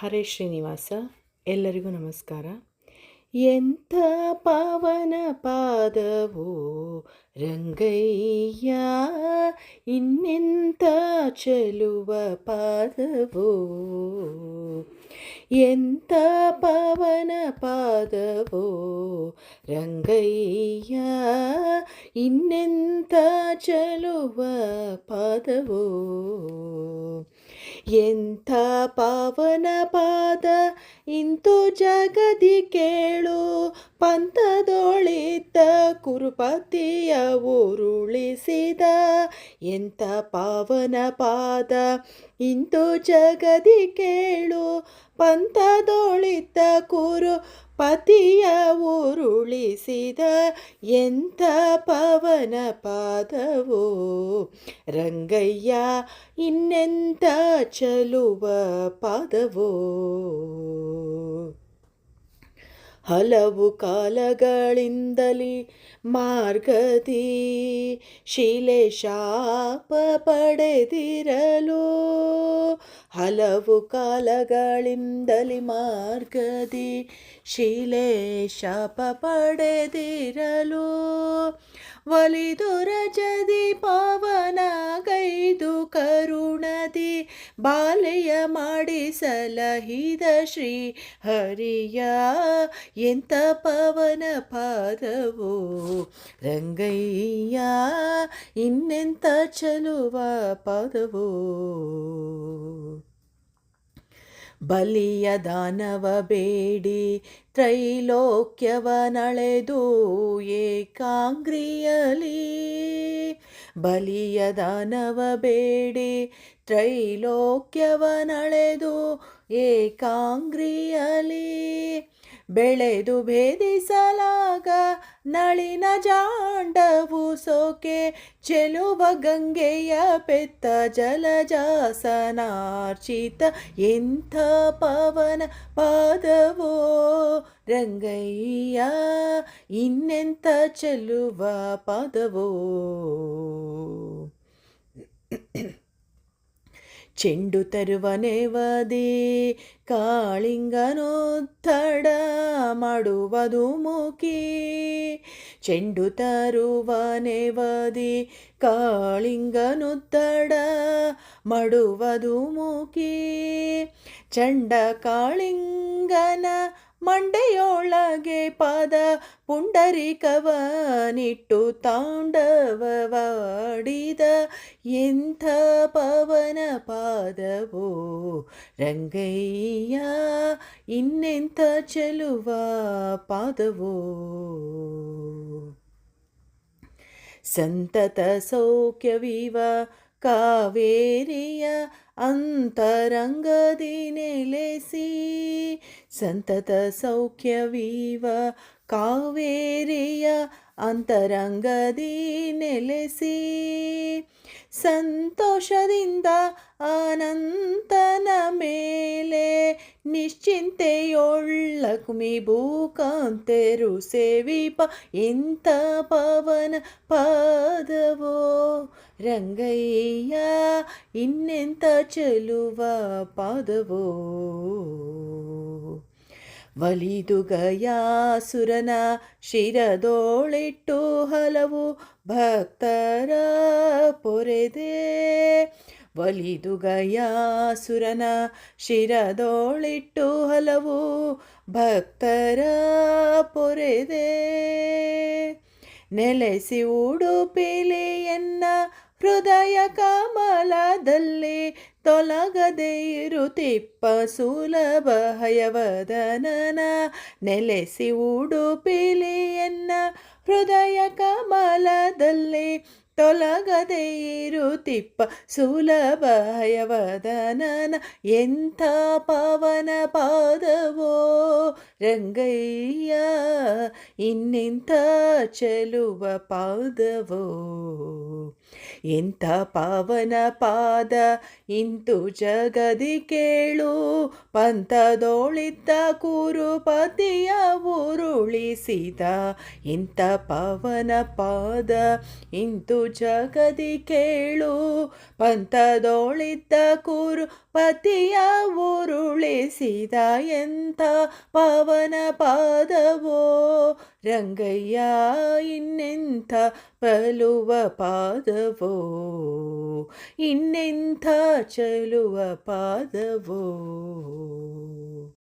ಹರೇ ಶ್ರೀನಿವಾಸ. ಎಲ್ಲರಿಗೂ ನಮಸ್ಕಾರ. ಎಂಥ ಪಾವನ ಪಾದವೋ ರಂಗಯ್ಯ, ಇನ್ನೆಂಥ ಚೆಲುವ ಪಾದವೋ. ಎಂಥ ಪಾವನ ಪಾದವೋ ರಂಗಯ್ಯ, ಇನ್ನೆಂಥ ಚೆಲುವ ಪಾದವೋ. ಎಂಥ ಪಾವನ ಪಾದ ಇಂತು ಜಗದಿ ಕೇಳು, ಪಂಥದೊಳಿದ್ದ ಕುರುಪತಿಯ ಉರುಳಿಸಿದ. ಎಂಥ ಪಾವನ ಪಾದ ಇಂತು ಜಗದಿ ಕೇಳು, ಪಂಥದೊಳಿದ್ದ ಕುರುಪತಿಯ ಉರುಳಿಸಿದ. ಎಂಥ ಪಾವನ ಪಾದವೋ ರಂಗಯ್ಯ, ಇನ್ನೆಂಥ ಚೆಲುವ ಪಾದವೋ. ಹಲವು ಕಾಲಗಳಿಂದಲೇ ಮಾರ್ಗದಿ ಶಿಲೆ ಶಾಪ ಪಡೆದಿರಲು. ಹಲವು ಕಾಲಗಳಿಂದಲೇ ಮಾರ್ಗದಿ ಶಿಲೆ ಶಾಪ ಪಡೆದಿರಲು. ಒಲಿದು ರಜದಿ ಪಾವನಗೈದು ಕರುಣದಿ ಬಾಲೆಯ ಮಾಡಿಸಲಹಿದ ಶ್ರೀ ಹರಿಯ. ಎಂಥ ಪಾವನ ಪಾದವೋ ರಂಗಯ್ಯ, ಇನ್ನೆಂಥ ಚೆಲುವ ಪಾದವೋ. ಬಲಿಯ ದಾನವ ಬೇಡಿ ತ್ರೈಲೋಕ್ಯವ ನಳೆದು ಏಕಾಂಗ್ರಿಯಲಿ. ಬಲಿಯ ದಾನವ ಬೇಡಿ ತ್ರೈಲೋಕ್ಯವ ನಳೆದು ಏಕಾಂಗ್ರಿಯಲಿ. ಬೆಳೆದು ಭೇದಿಸಲಾಗ ನಳಿನ ಜಾಂಡವು ಸೋಕೆ, ಚೆಲುವ ಗಂಗೆಯ ಪೆತ್ತ ಜಲಜಾಸನಾರ್ಚಿತ. ಎಂಥ ಪಾವನ ಪಾದವೋ ರಂಗಯ್ಯ, ಇನ್ನೆಂಥ ಚೆಲುವ ಪಾದವೋ. ಚೆಂಡು ತರುವ ನೆವದಿ ಕಾಳಿಂಗನೊತ್ತಡ ಮಾಡುವುದು ಮುಖಿ. ಚೆಂಡು ತರುವ ನೆವದಿ ಕಾಳಿಂಗನೊತ್ತಡ ಮಾಡುವುದು ಮುಖಿ. ಚಂಡ ಕಾಳಿಂಗನ ಮಂಡೆಯೊಳಗೆ ಪಾದ ಪುಂಡರಿಕವನಿಟ್ಟು ತಾಂಡವವಾಡಿದ. ಎಂಥ ಪಾವನ ಪಾದವೋ ರಂಗಯ್ಯ, ಇನ್ನೆಂಥ ಚೆಲುವ ಪಾದವೋ. ಸಂತತ ಸೌಖ್ಯವಿವ ಕಾವೇರಿಯ ಅಂತರಂಗದಿ ನೆಲೆಸಿ. ಸಂತತ ಸೌಖ್ಯವಿವ ಕಾವೇರಿಯ ಅಂತರಂಗದಿ ನೆಲೆಸಿ. ಸಂತೋಷದಿಂದ ಅನಂತನ ಮೇಲೆ ನಿಶ್ಚಿಂತೆಯೊಳ್ಳಕ್ಮಿ ಭೂಕಾಂತೆರು ಸೇವಿಪ. ಎಂಥ ಪಾವನ ಪಾದವೋ ರಂಗಯ್ಯ, ಇನ್ನೆಂಥ ಚೆಲುವ ಪಾದವೋ. ಒಲಿದು ಗಯಾಸುರನ ಶಿರದೋಳಿಟ್ಟು ಹಲವು ಭಕ್ತರ ಪೊರೆದೆ. ಒಲಿದು ಗಯಾಸುರನ ಶಿರದೋಳಿಟ್ಟು ಹಲವು ಭಕ್ತರ ಪೊರೆದೆ. ನೆಲೆಸಿ ಉಡುಪಿಲಿಯನ್ನ ಹೃದಯ ಕಮಲದಲ್ಲಿ, ತೊಲಗದೆ ಇರುತ್ತಿಪ್ಪ ಸುಲಭ ಹಯವದನನ. ನೆಲೆಸಿ ಉಡುಪಿಲಿಯನ್ನ ಹೃದಯ ಕಮಲದಲ್ಲಿ, ತೊಲಗದೆ ಇರುತ್ತಿಪ್ಪ ಸುಲಭ ಹಯವದನನ. ಎಂಥ ಪಾವನ ಪಾದವೋ ರಂಗಯ್ಯ, ಇನ್ನೆಂಥ ಚೆಲುವ ಪಾದವೋ, ಎಂಥ ಪಾವನ ಪಾದ ಇಂತು ಜಗದಿ ಕೇಳು, ಪಂಥದೋಳಿದ್ದ ಕುರುಪತಿಯ ಉರುಳಿಸಿದ ಎಂಥ ಪಾವನ ಪಾದ ಇಂತು ಜಗದಿ ಕೇಳು, ಪಂಥದೋಳಿದ್ದ ಕುರುಪತಿಯ ಉರುಳಿಸಿದ ಎಂಥ ಪಾವನ ಪಾದವೋ ರಂಗಯ್ಯ, ಇನ್ನೆಂಥ ಬಲುವ ಪಾದವೋ, ಇನ್ನೆಂಥ ಚೆಲುವ ಪಾದವೋ.